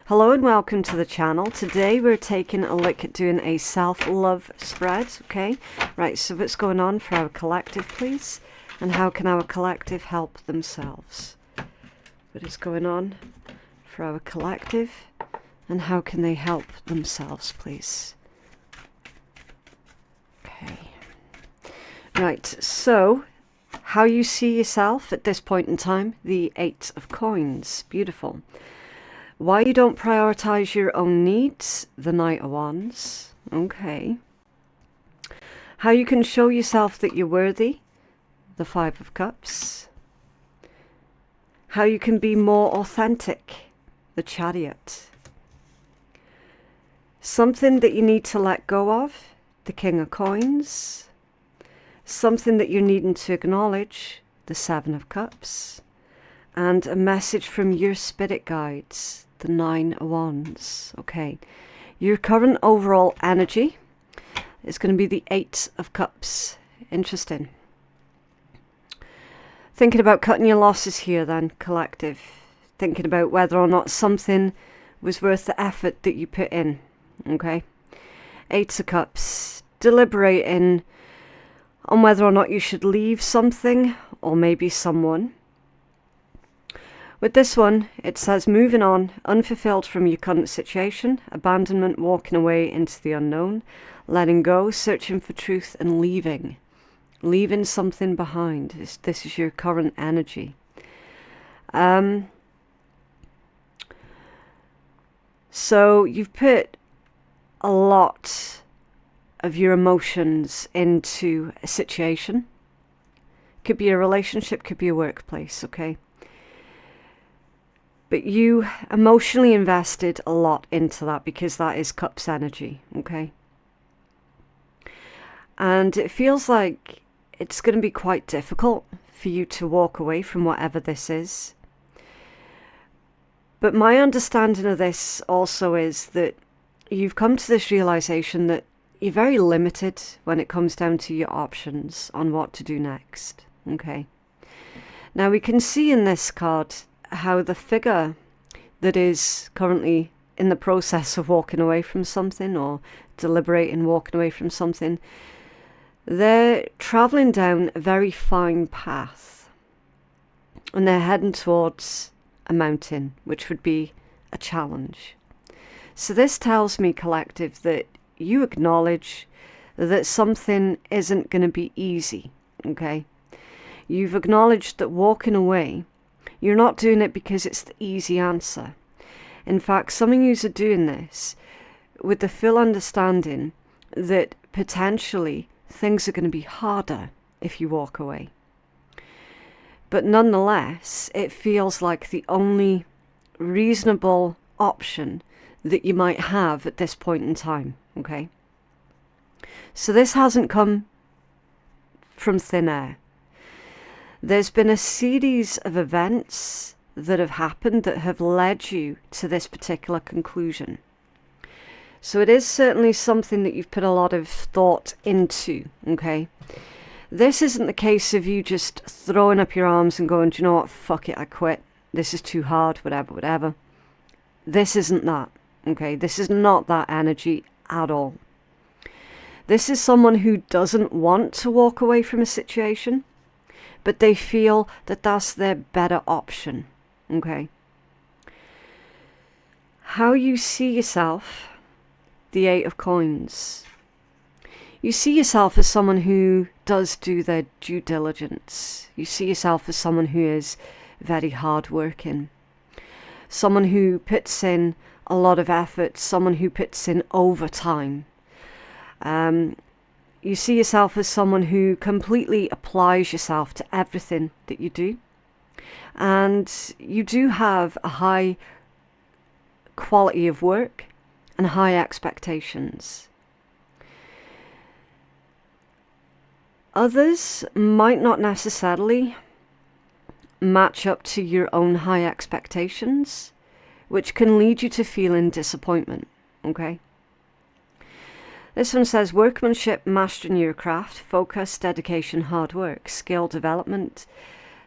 Hello and welcome to the channel. Today we're taking a look at doing a self-love spread, okay? Right, so what's going on for our collective, please? And how can our collective help themselves? What is going on for our collective? And how can they help themselves, please? Okay. Right, so how you see yourself at this point in time, the Eight of Coins. Beautiful. Why you don't prioritize your own needs, the Knight of Wands. Okay. How you can show yourself that you're worthy, the Five of Cups. How you can be more authentic, the Chariot. Something that you need to let go of, the King of Coins. Something that you're needing to acknowledge, the Seven of Cups. And a message from your spirit guides, the Nine of Wands. Okay, your current overall energy is going to be the Eight of Cups. Interesting. Thinking about cutting your losses here then, collective. Thinking about whether or not something was worth the effort that you put in. Okay, Eight of Cups. Deliberating on whether or not you should leave something or maybe someone. With this one, it says moving on, unfulfilled from your current situation, abandonment, walking away into the unknown, letting go, searching for truth, and leaving. Leaving something behind. This is your current energy. So you've put a lot of your emotions into a situation. Could be a relationship, could be a workplace, okay? But you emotionally invested a lot into that because that is Cups energy, okay? And it feels like it's going to be quite difficult for you to walk away from whatever this is. But my understanding of this also is that you've come to this realization that you're very limited when it comes down to your options on what to do next, okay? Now we can see in this card how the figure that is currently in the process of walking away from something or deliberating walking away from something, they're traveling down a very fine path and they're heading towards a mountain, which would be a challenge. So this tells me, collective, that you acknowledge that something isn't going to be easy, okay? You've acknowledged that walking away, you're not doing it because it's the easy answer. In fact, some of you are doing this with the full understanding that potentially things are going to be harder if you walk away. But nonetheless, it feels like the only reasonable option that you might have at this point in time, okay? So this hasn't come from thin air. There's been a series of events that have happened that have led you to this particular conclusion. So it is certainly something that you've put a lot of thought into, okay? This isn't the case of you just throwing up your arms and going, do you know what, fuck it, I quit. This is too hard, whatever. This isn't that, okay? This is not that energy at all. This is someone who doesn't want to walk away from a situation, but they feel that that's their better option, okay? How you see yourself, the Eight of Coins. You see yourself as someone who does do their due diligence. You see yourself as someone who is very hardworking. Someone who puts in a lot of effort, someone who puts in overtime. You see yourself as someone who completely applies yourself to everything that you do. And you do have a high quality of work and high expectations. Others might not necessarily match up to your own high expectations, which can lead you to feeling disappointment, okay? This one says workmanship, mastering your craft, focus, dedication, hard work, skill development,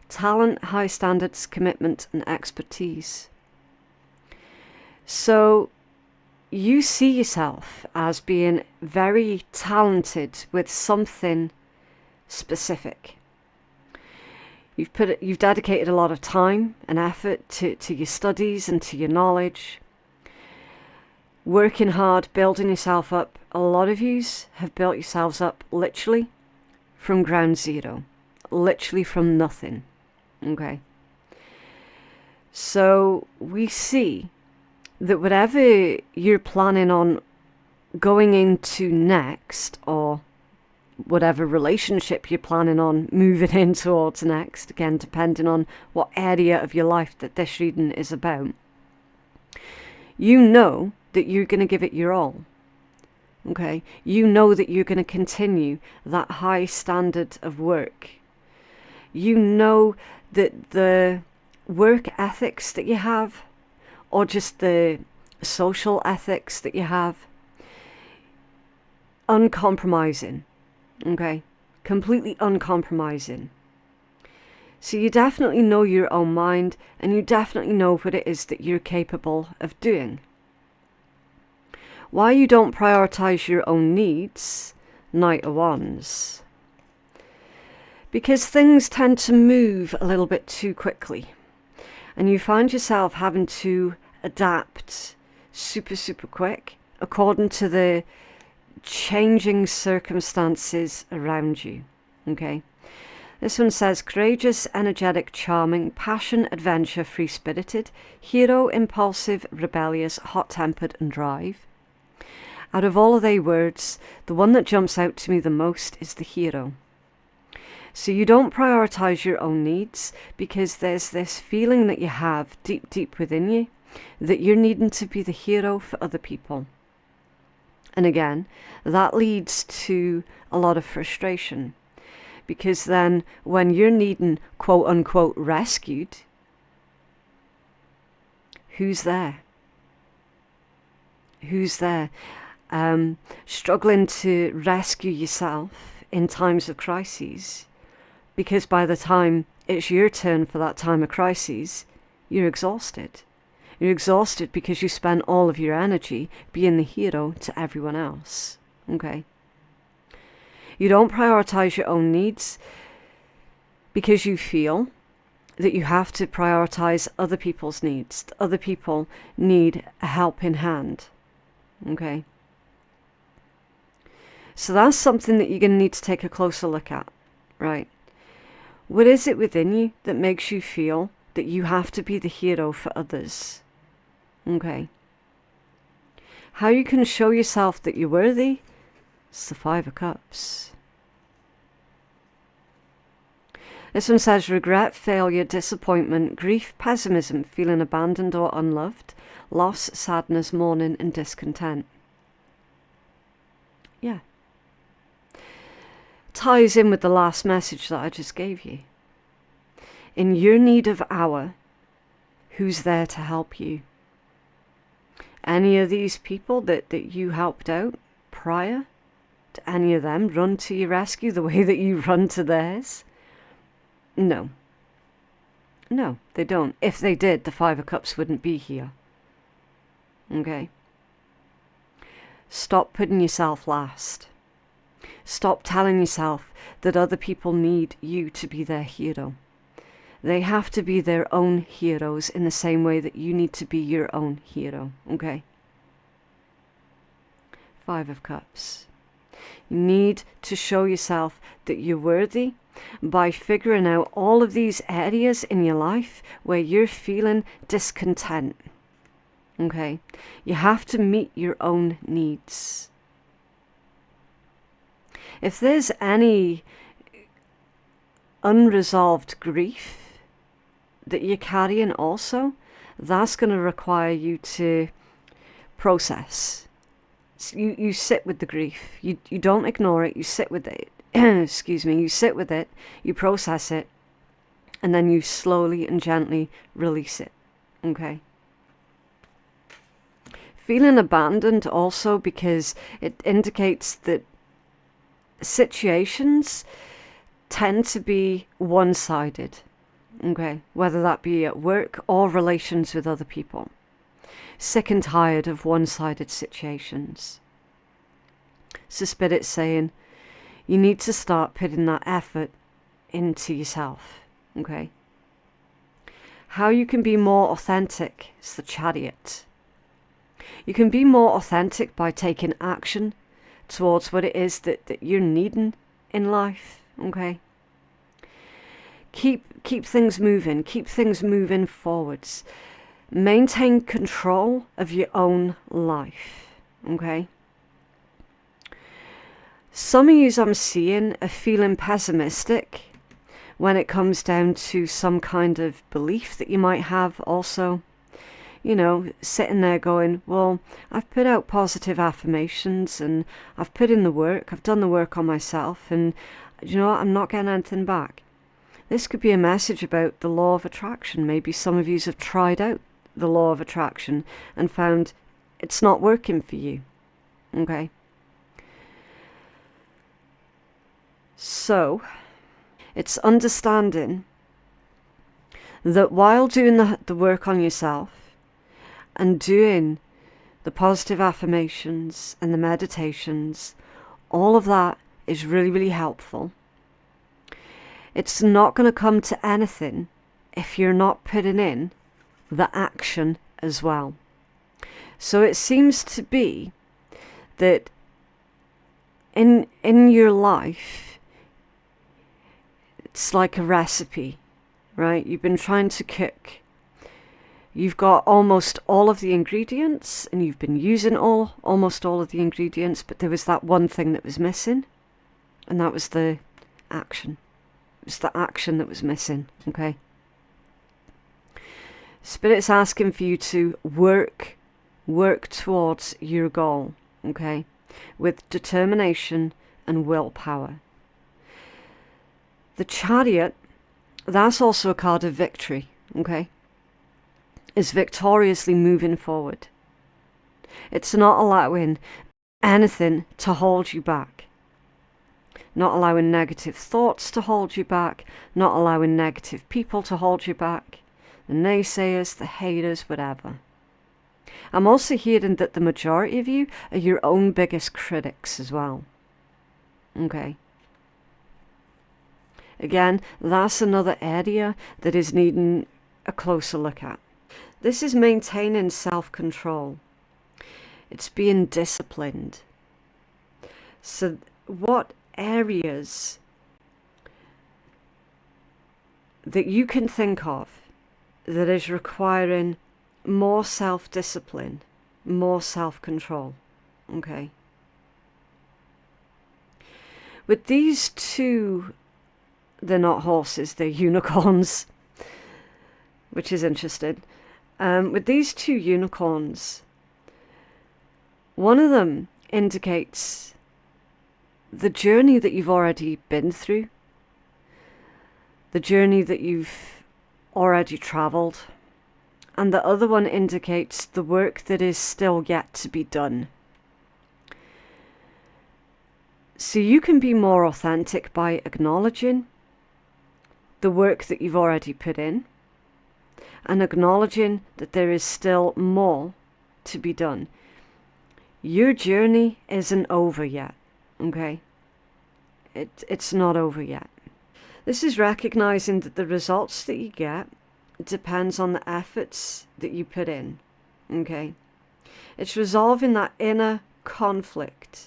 talent, high standards, commitment, and expertise. So you see yourself as being very talented with something specific. You've dedicated a lot of time and effort to your studies and to your knowledge, working hard, building yourself up. A lot of yous have built yourselves up literally from ground zero, literally from nothing. Okay. So we see that whatever you're planning on going into next, or whatever relationship you're planning on moving in towards next, again, depending on what area of your life that this reading is about, you know that you're going to give it your all. Okay? You know that you're going to continue that high standard of work. You know that the work ethics that you have, or just the social ethics that you have, uncompromising. Okay? Completely uncompromising. So you definitely know your own mind, and you definitely know what it is that you're capable of doing. Why you don't prioritize your own needs, Knight of Wands? Because things tend to move a little bit too quickly, and you find yourself having to adapt super quick according to the changing circumstances around you. Okay? This one says, courageous, energetic, charming, passion, adventure, free-spirited, hero, impulsive, rebellious, hot-tempered and drive. Out of all of they words, the one that jumps out to me the most is the hero. So you don't prioritize your own needs because there's this feeling that you have deep within you that you're needing to be the hero for other people. And again, that leads to a lot of frustration, because then when you're needing quote unquote rescued, who's there? Who's there? Struggling to rescue yourself in times of crises, because by the time it's your turn for that time of crises, you're exhausted. You're exhausted because you spend all of your energy being the hero to everyone else. Okay? You don't prioritize your own needs because you feel that you have to prioritize other people's needs. Other people need a helping hand. Okay? So that's something that you're going to need to take a closer look at, right? What is it within you that makes you feel that you have to be the hero for others? Okay. How you can show yourself that you're worthy? It's the Five of Cups. This one says regret, failure, disappointment, grief, pessimism, feeling abandoned or unloved, loss, sadness, mourning and discontent. Yeah. Ties in with the last message that I just gave you. In your need of hour, who's there to help you? Any of these people that you helped out prior? Do any of them run to your rescue the way that you run to theirs? No. No, they don't. If they did, the Five of Cups wouldn't be here. Okay? Stop putting yourself last. Stop telling yourself that other people need you to be their hero. They have to be their own heroes in the same way that you need to be your own hero. Okay? Five of Cups. You need to show yourself that you're worthy by figuring out all of these areas in your life where you're feeling discontent. Okay? You have to meet your own needs. If there's any unresolved grief that you're carrying also, that's going to require you to process. You sit with the grief. You don't ignore it. You sit with it. Excuse me. You sit with it. You process it. And then you slowly and gently release it. Okay? Feeling abandoned also, because it indicates that situations tend to be one-sided. Okay? Whether that be at work or relations with other people. sick and tired of one-sided situations. So Spirit's saying, you need to start putting that effort into yourself, okay? How you can be more authentic is the Chariot. You can be more authentic by taking action towards what it is that you're needing in life, okay? Keep things moving, keep things moving forwards. Maintain control of your own life, okay? Some of yous I'm seeing are feeling pessimistic when it comes down to some kind of belief that you might have also. You know, sitting there going, well, I've put out positive affirmations and I've put in the work, I've done the work on myself, and you know what, I'm not getting anything back. This could be a message about the law of attraction. Maybe some of you have tried out the law of attraction and found it's not working for you, okay? So, it's understanding that while doing the work on yourself, and doing the positive affirmations and the meditations, all of that is really, really helpful. It's not going to come to anything if you're not putting in the action as well. So it seems to be that in your life, it's like a recipe, right? You've been trying to cook. You've got almost all of the ingredients and you've been using almost all of the ingredients, but there was that one thing that was missing, and that was the action. It was the action that was missing, okay? Spirit's asking for you to work towards your goal, okay? With determination and willpower. The Chariot, that's also a card of victory, okay? Is victoriously moving forward. It's not allowing anything to hold you back. Not allowing negative thoughts to hold you back. Not allowing negative people to hold you back. The naysayers, the haters, whatever. I'm also hearing that the majority of you are your own biggest critics as well. Okay. Again, that's another area that is needing a closer look at. This is maintaining self-control. It's being disciplined. So what areas that you can think of that is requiring more self-discipline, more self-control, okay? With these two, they're not horses, they're unicorns, which is interesting. With these two unicorns, one of them indicates the journey that you've already been through, the journey that you've already travelled, and the other one indicates the work that is still yet to be done. So you can be more authentic by acknowledging the work that you've already put in, and acknowledging that there is still more to be done. Your journey isn't over yet, okay? It's not over yet. This is recognizing that the results that you get depends on the efforts that you put in, okay? It's resolving that inner conflict.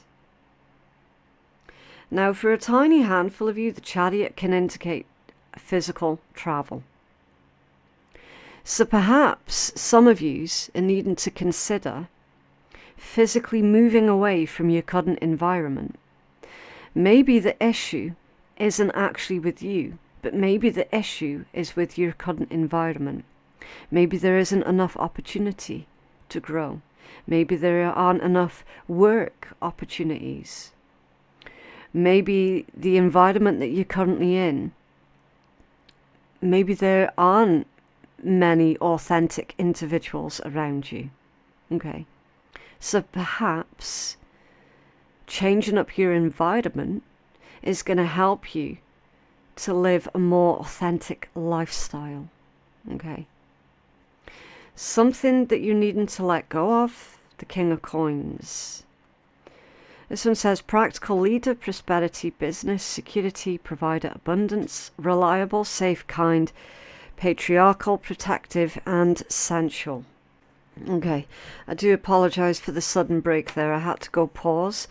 Now, for a tiny handful of you, the Chariot can indicate physical travel. So perhaps some of yous are needing to consider physically moving away from your current environment. Maybe the issue isn't actually with you, but maybe the issue is with your current environment. Maybe there isn't enough opportunity to grow. Maybe there aren't enough work opportunities. Maybe the environment that you're currently in, maybe there aren't many authentic individuals around you. Okay. So perhaps changing up your environment is going to help you to live a more authentic lifestyle. Okay. Something that you're needing to let go of, the King of Coins. This one says practical leader, prosperity, business, security, provider, abundance, reliable, safe, kind, patriarchal, protective, and sensual. Okay, I do apologise for the sudden break there. I had to go pause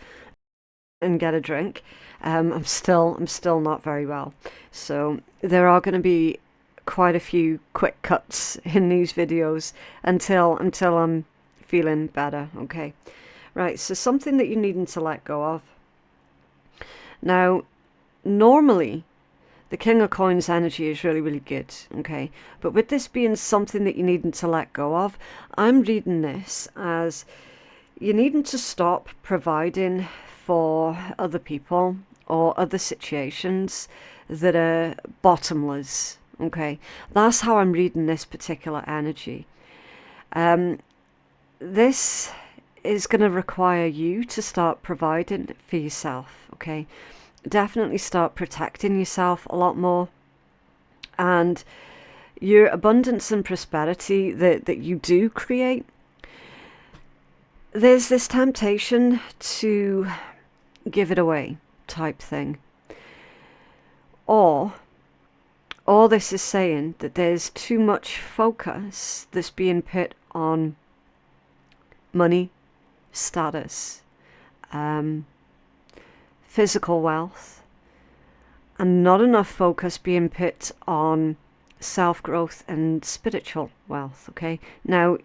and get a drink. I'm still not very well, so there are going to be quite a few quick cuts in these videos until I'm feeling better. Okay. Right, so something that you're needing to let go of. Now, normally, the King of Coins energy is really, really good, okay? But with this being something that you're needing to let go of, I'm reading this as you're needing to stop providing for other people or other situations that are bottomless, okay? That's how I'm reading this particular energy. This is going to require you to start providing for yourself, okay? Definitely start protecting yourself a lot more. And your abundance and prosperity that you do create, there's this temptation to give it away type thing. Or this is saying that there's too much focus that's being put on money, status, physical wealth, and not enough focus being put on self-growth and spiritual wealth, okay? Now,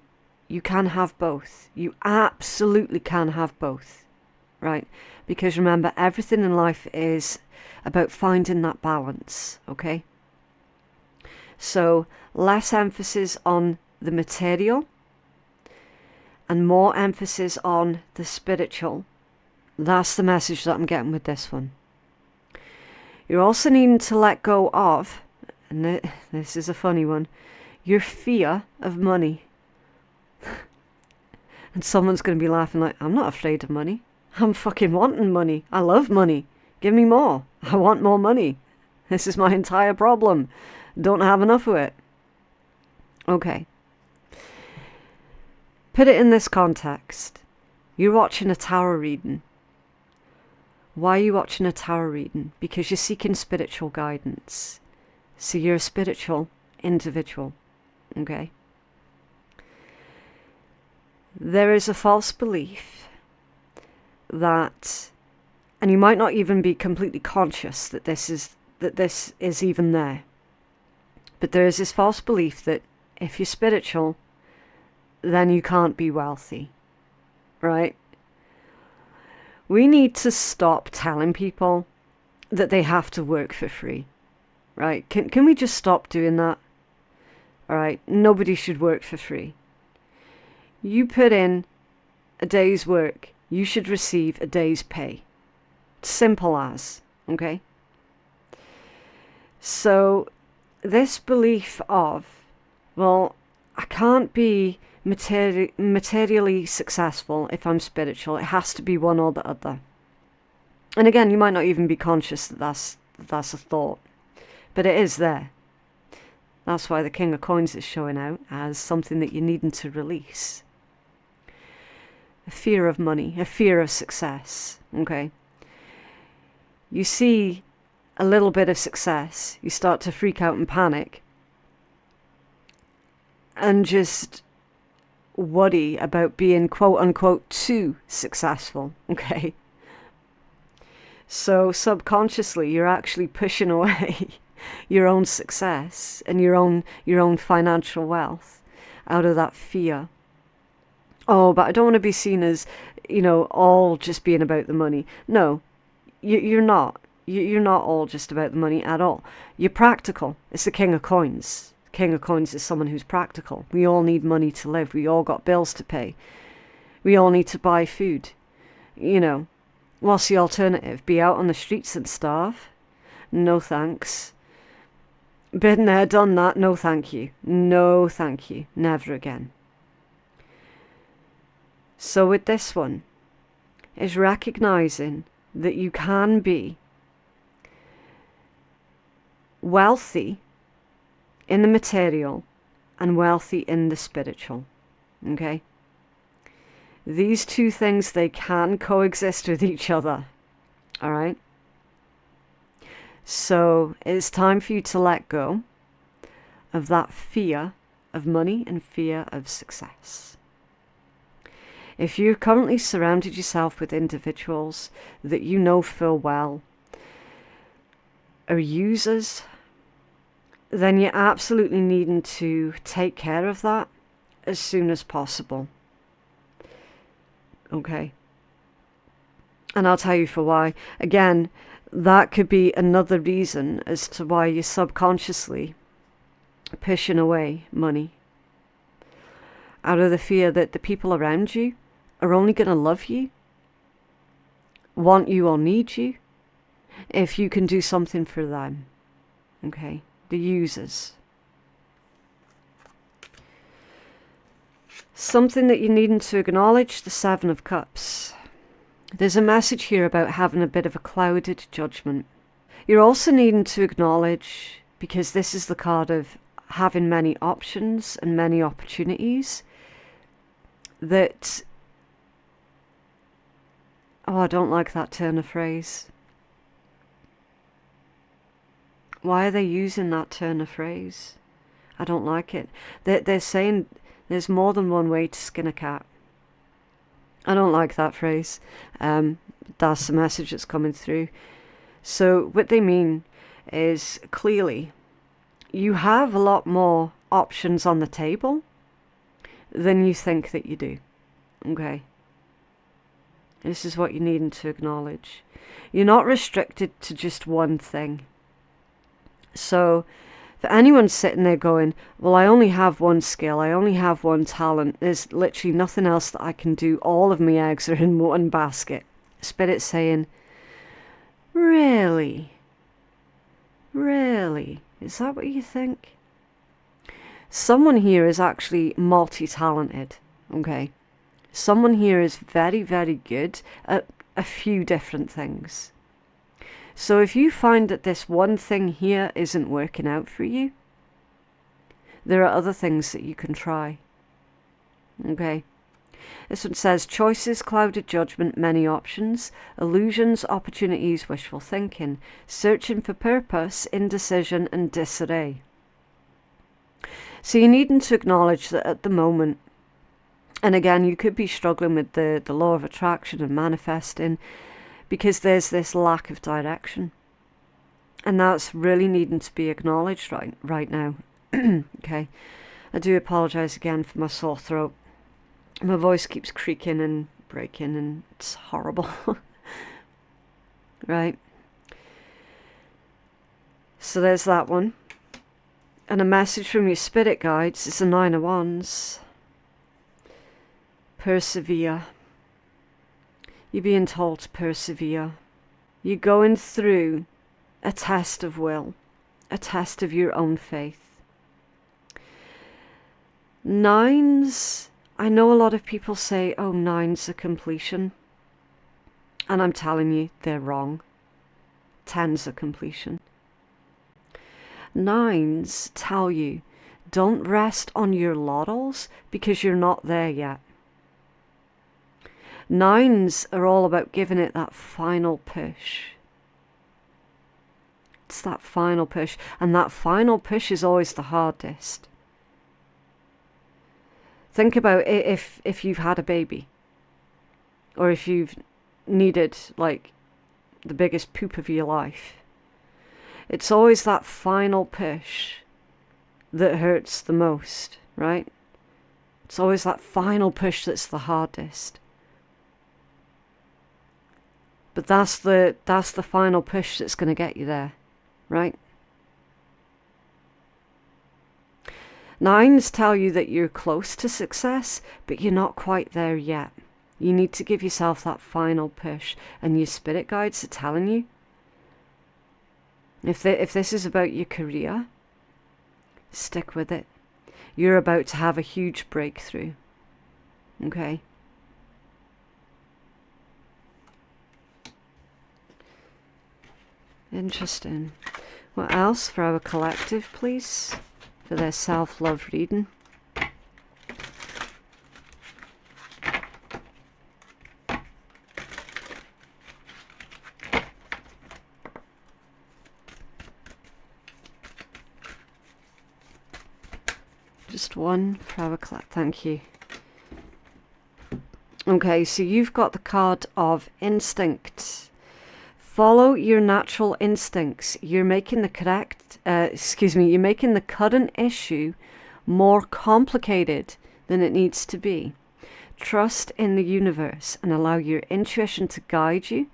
you can have both. You absolutely can have both, right? Because remember, everything in life is about finding that balance, okay? So, less emphasis on the material and more emphasis on the spiritual. That's the message that I'm getting with this one. You're also needing to let go of, and this is a funny one, your fear of money. And someone's going to be laughing like, I'm not afraid of money. I'm fucking wanting money. I love money. Give me more. I want more money. This is my entire problem. Don't have enough of it. Okay. Put it in this context. You're watching a tarot reading. Why are you watching a tarot reading? Because you're seeking spiritual guidance. So you're a spiritual individual. Okay? There is a false belief that, and you might not even be completely conscious that this is even there. But there is this false belief that if you're spiritual, then you can't be wealthy, right? We need to stop telling people that they have to work for free, right? Can we just stop doing that? All right, nobody should work for free. You put in a day's work, you should receive a day's pay. Simple as, okay? So this belief of, well, I can't be materially successful if I'm spiritual. It has to be one or the other. And again, you might not even be conscious that that's a thought, but it is there. That's why the King of Coins is showing out as something that you're needing to release. A fear of money, a fear of success, okay? You see a little bit of success, you start to freak out and panic and just worry about being quote unquote too successful, okay? So subconsciously you're actually pushing away your own success and your own financial wealth out of that fear. Oh, but I don't want to be seen as, all just being about the money. No, you're not. You're not all just about the money at all. You're practical. It's the King of Coins. King of Coins is someone who's practical. We all need money to live. We all got bills to pay. We all need to buy food. What's the alternative? Be out on the streets and starve? No thanks. Been there, done that. No thank you. No thank you. Never again. So with this one, is recognizing that you can be wealthy in the material and wealthy in the spiritual. Okay? These two things, they can coexist with each other. All right? So it's time for you to let go of that fear of money and fear of success. If you've currently surrounded yourself with individuals that you know full well are users, then you're absolutely needing to take care of that as soon as possible. Okay? And I'll tell you for why. Again, that could be another reason as to why you're subconsciously pushing away money, out of the fear that the people around you are only going to love you, want you or need you, if you can do something for them. Okay? The users. Something that you're needing to acknowledge, the Seven of Cups. There's a message here about having a bit of a clouded judgment. You're also needing to acknowledge, because this is the card of having many options and many opportunities, that, I don't like that turn of phrase. Why are they using that turn of phrase? I don't like it. They're saying there's more than one way to skin a cat. I don't like that phrase. That's the message that's coming through. So what they mean is, clearly, you have a lot more options on the table than you think that you do. Okay? This is what you're needing to acknowledge. You're not restricted to just one thing. So, for anyone sitting there going, well, I only have one skill, I only have one talent, there's literally nothing else that I can do, all of my eggs are in one basket. Spirit's saying, really? Really? Is that what you think? Someone here is actually multi-talented, okay? Someone here is very, very good at a few different things. So if you find that this one thing here isn't working out for you, there are other things that you can try. Okay? This one says, choices, clouded judgment, many options, illusions, opportunities, wishful thinking, searching for purpose, indecision, and disarray. So you're needing to acknowledge that at the moment, and again, you could be struggling with the law of attraction and manifesting, because there's this lack of direction. And that's really needing to be acknowledged right now. Okay. I do apologise again for my sore throat. My voice keeps creaking and breaking and it's horrible. Right. So there's that one. And a message from your spirit guides is the Nine of Wands. Persevere. You're being told to persevere. You're going through a test of will, a test of your own faith. Nines, I know a lot of people say, oh, nines are completion. And I'm telling you, they're wrong. Tens are completion. Nines tell you, don't rest on your laurels because you're not there yet. Nines are all about giving it that final push. It's that final push. And that final push is always the hardest. Think about it if you've had a baby. Or if you've needed, like, the biggest poop of your life. It's always that final push that hurts the most, right? It's always that final push that's the hardest. But that's the final push that's going to get you there, right? Nines tell you that you're close to success, but you're not quite there yet. You need to give yourself that final push. And your spirit guides are telling you, if this is about your career, stick with it. You're about to have a huge breakthrough. Okay? Interesting. What else for our collective, please? for their self-love reading. Just one for our clap. Thank you. Okay, so you've got the card of instinct. Follow your natural instincts. You're making the you're making the current issue more complicated than it needs to be. Trust in the universe and allow your intuition to guide you.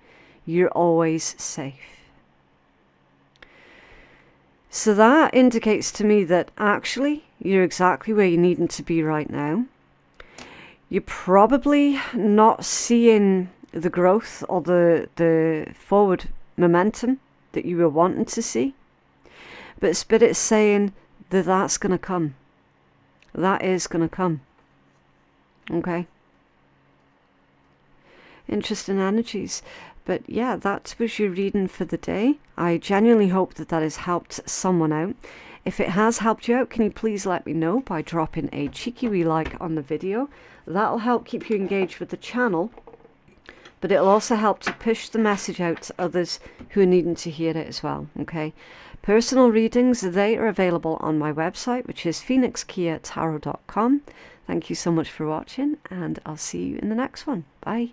You're always safe. So that indicates to me that actually you're exactly where you need to be right now. You're probably not seeing the growth or the forward momentum that you were wanting to see. But Spirit's saying that that's going to come. That is going to come. Okay? Interesting energies. But yeah, that was your reading for the day. I genuinely hope that that has helped someone out. If it has helped you out, can you please let me know by dropping a cheeky wee like on the video. That'll help keep you engaged with the channel, but it'll also help to push the message out to others who are needing to hear it as well, okay? Personal readings, they are available on my website, which is phoenixkeiatarot.com. Thank you so much for watching, and I'll see you in the next one. Bye.